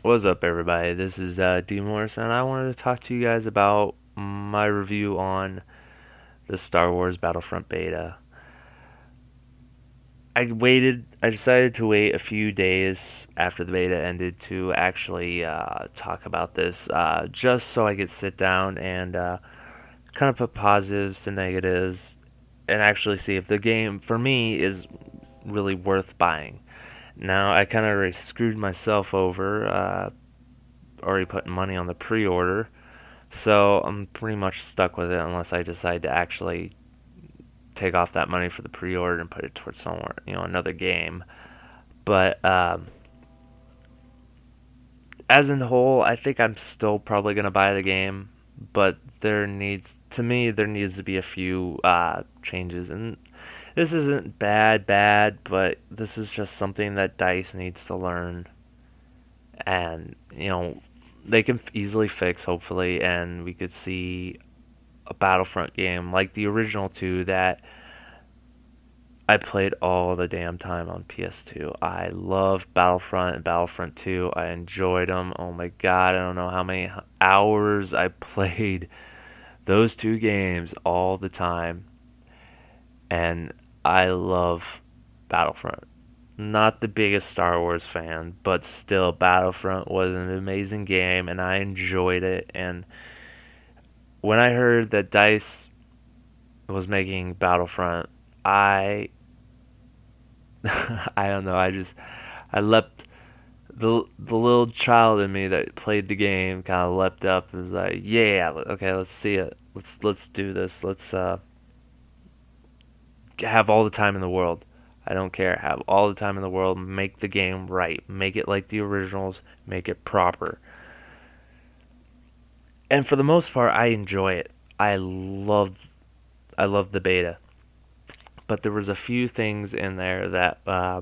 What's up, everybody? This is D Morris, and I wanted to talk to you guys about my review on the Star Wars Battlefront Beta. I decided to wait a few days after the beta ended to actually talk about this, just so I could sit down and kind of put positives to negatives and actually see if the game, for me, is really worth buying. Now, I kind of already screwed myself over, already putting money on the pre-order. So I'm pretty much stuck with it unless I decide to actually take off that money for the pre-order and put it towards somewhere, another game. But as in whole, I think I'm still probably gonna buy the game. But there needs to be a few changes. And this isn't bad, but this is just something that DICE needs to learn, and they can easily fix, hopefully, and we could see a Battlefront game like the original two that I played all the damn time on PS2. I love Battlefront and Battlefront 2. I enjoyed them. Oh my god, I don't know how many hours I played those two games all the time. And I love Battlefront. Not the biggest Star Wars fan, but still, Battlefront was an amazing game and I enjoyed it. And when I heard that DICE was making Battlefront, I I don't know. I leapt the little child in me that played the game kind of leapt up and was like, yeah, okay, let's see it. Let's do this. Let's have all the time in the world. I don't care. Have all the time in the world. Make the game right. Make it like the originals. Make it proper. And for the most part, I enjoy it. I love the beta. But there was a few things in there that I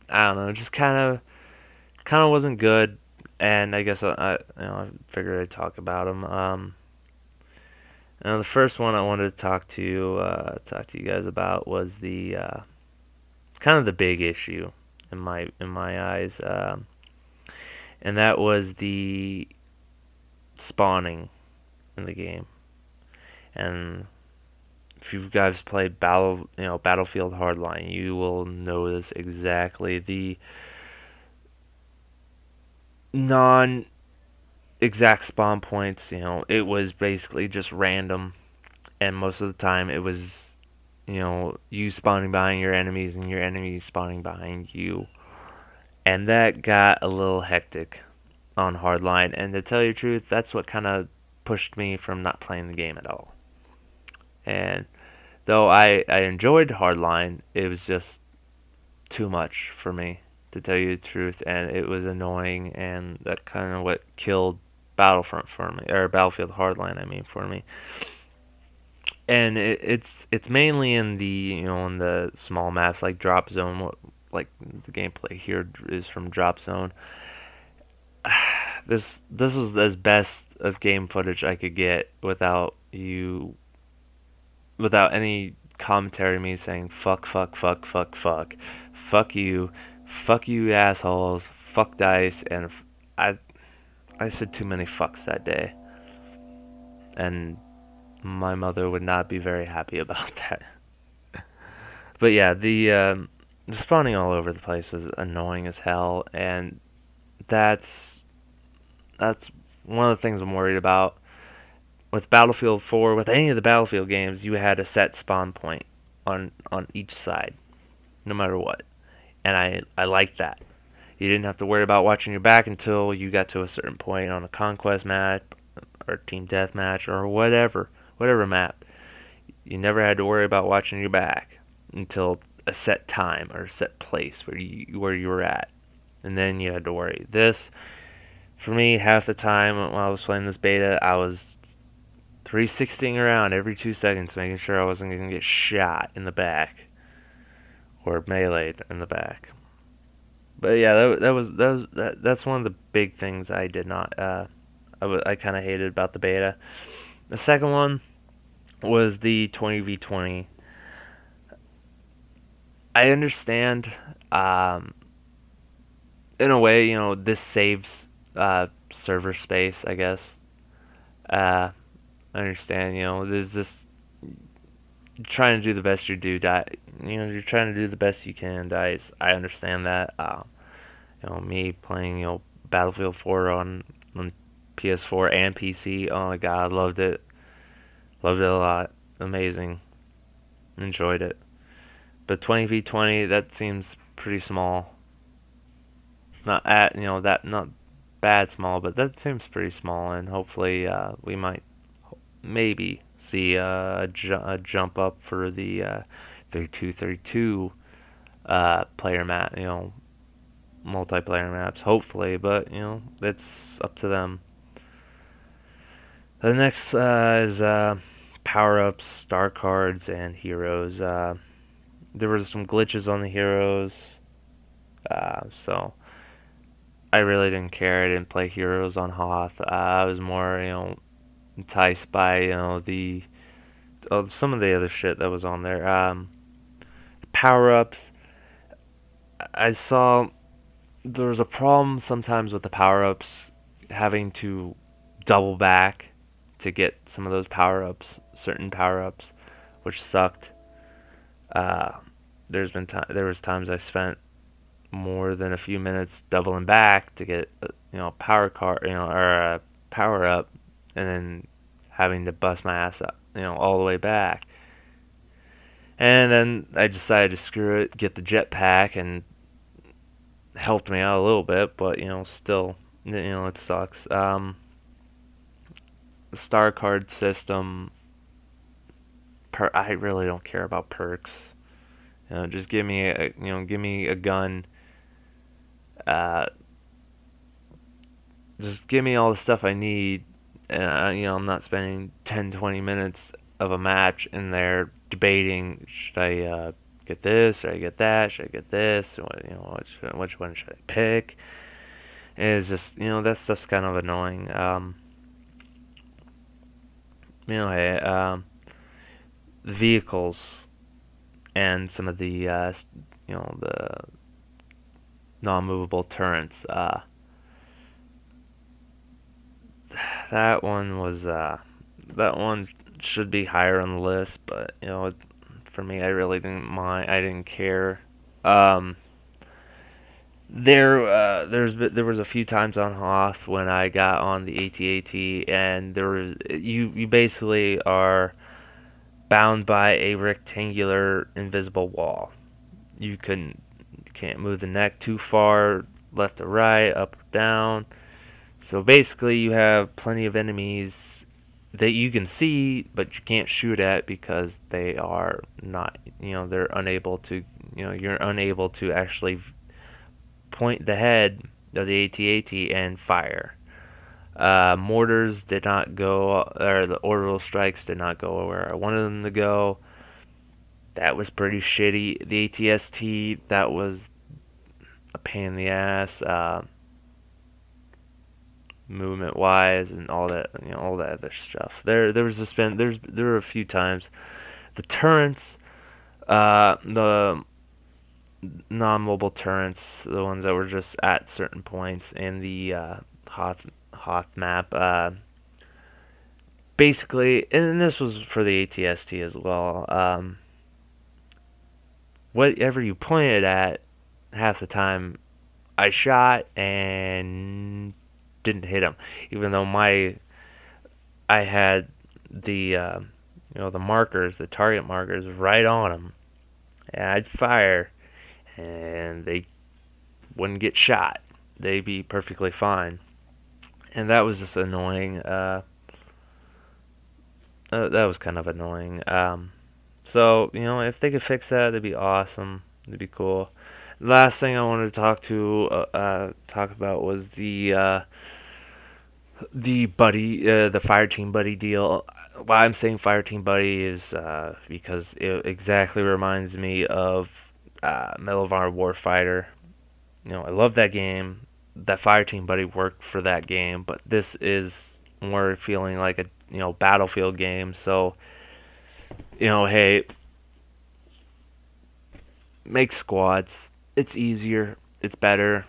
don't know, just kind of wasn't good, and I guess I figured I'd talk about them. The first one I wanted to talk to you guys about was the kind of the big issue in my eyes, and that was the spawning in the game. And if you guys played Battlefield Hardline, you will notice exactly the non exact spawn points. It was basically just random, and most of the time it was, you spawning behind your enemies and your enemies spawning behind you. And that got a little hectic on Hardline, and to tell you the truth, that's what kind of pushed me from not playing the game at all. And though I enjoyed Hardline, it was just too much for me, to tell you the truth, and it was annoying, and that kind of what killed Battlefront for me, or Battlefield Hardline, I mean, for me. And it's mainly in the in the small maps like Drop Zone, like the gameplay here is from Drop Zone. This was as best of game footage I could get without any commentary, me saying fuck you assholes, fuck DICE, and I I said too many fucks that day, and my mother would not be very happy about that. But yeah, the spawning all over the place was annoying as hell, and that's that's one of the things I'm worried about. With Battlefield 4, with any of the Battlefield games, you had a set spawn point on each side, no matter what. And I liked that. You didn't have to worry about watching your back until you got to a certain point on a conquest map or team deathmatch or whatever map. You never had to worry about watching your back until a set time or a set place where you were at, and then you had to worry. This, for me, half the time when I was playing this beta, I was 360ing around every 2 seconds, making sure I wasn't going to get shot in the back or meleeed in the back. But yeah, that's one of the big things I did not I kind of hated about the beta. The second one was the 20v20. I understand in a way, this saves server space, I guess. I understand, there's this trying to do the best you do, you're trying to do the best you can, dice. I understand that. Me playing, Battlefield 4 on PS4 and PC. Oh my god, loved it. Loved it a lot. Amazing. Enjoyed it. But 20v20, that seems pretty small. Not at, that, not bad small, but that seems pretty small, and hopefully we might maybe see a jump up for the 32 player map, multiplayer maps, hopefully, but it's up to them. The next is power-ups, star cards, and heroes. There were some glitches on the heroes, so I really didn't care. I didn't play heroes on Hoth. I was more, enticed by, some of the other shit that was on there. Power-ups, I saw there was a problem sometimes with the power-ups having to double back to get some of those power-ups, certain power-ups, which sucked. There was times I spent more than a few minutes doubling back to get power card, or a power up, and then having to bust my ass up, all the way back. And then I decided to screw it, get the jetpack, and helped me out a little bit, but still, it sucks. The star card system, I really don't care about perks. Just give me a gun. Just give me all the stuff I need. I'm not spending 10-20 minutes of a match in there debating, should I get this, should I get that, should I get this, which one should I pick? And it's just, that stuff's kind of annoying. Hey, vehicles and some of the the non-movable turrets. That one should be higher on the list, but for me, I really didn't mind. I didn't care. There was a few times on Hoth when I got on the AT-AT, and you basically are bound by a rectangular invisible wall. You can't move the neck too far, left or right, up or down. So basically, you have plenty of enemies that you can see, but you can't shoot at because they are not, they're unable to, you're unable to actually point the head of the AT-AT and fire. Mortars did not go, or the orbital strikes did not go where I wanted them to go. That was pretty shitty. The AT-ST, that was a pain in the ass, movement wise, and all that, all that other stuff. There were a few times. The turrets, the non-mobile turrets, the ones that were just at certain points in the Hoth map, basically, and this was for the AT-ST as well, whatever you pointed at, half the time I shot and didn't hit him, even though I had the the markers, the target markers right on them, and I'd fire and they wouldn't get shot. They'd be perfectly fine. And that was just annoying. That was kind of annoying. So, if they could fix that, that'd be awesome. It'd be cool. Last thing I wanted to talk about was the buddy, the Fireteam Buddy deal. Why I'm saying Fireteam Buddy is because it exactly reminds me of Medal of Honor Warfighter. I love that game. That Fireteam Buddy worked for that game, but this is more feeling like a Battlefield game. So hey, make squads. It's easier. It's better.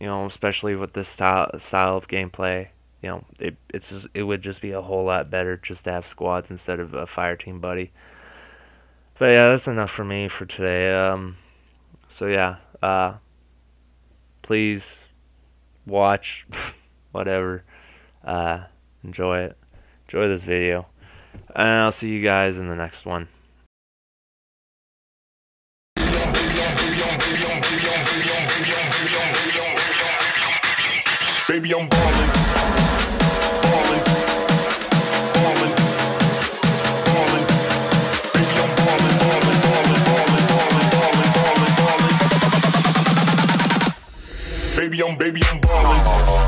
You know, especially with this style of gameplay. You know, it would just be a whole lot better just to have squads instead of a fire team buddy. But yeah, that's enough for me for today. So yeah, please watch, whatever. Uh, enjoy it. Enjoy this video, and I'll see you guys in the next one. Baby, I'm ballin', ballin', ballin', ballin'. Baby, I'm ballin', ballin', ballin', ballin', ballin', ballin', ballin', ballin'. Baby, I'm ballin'.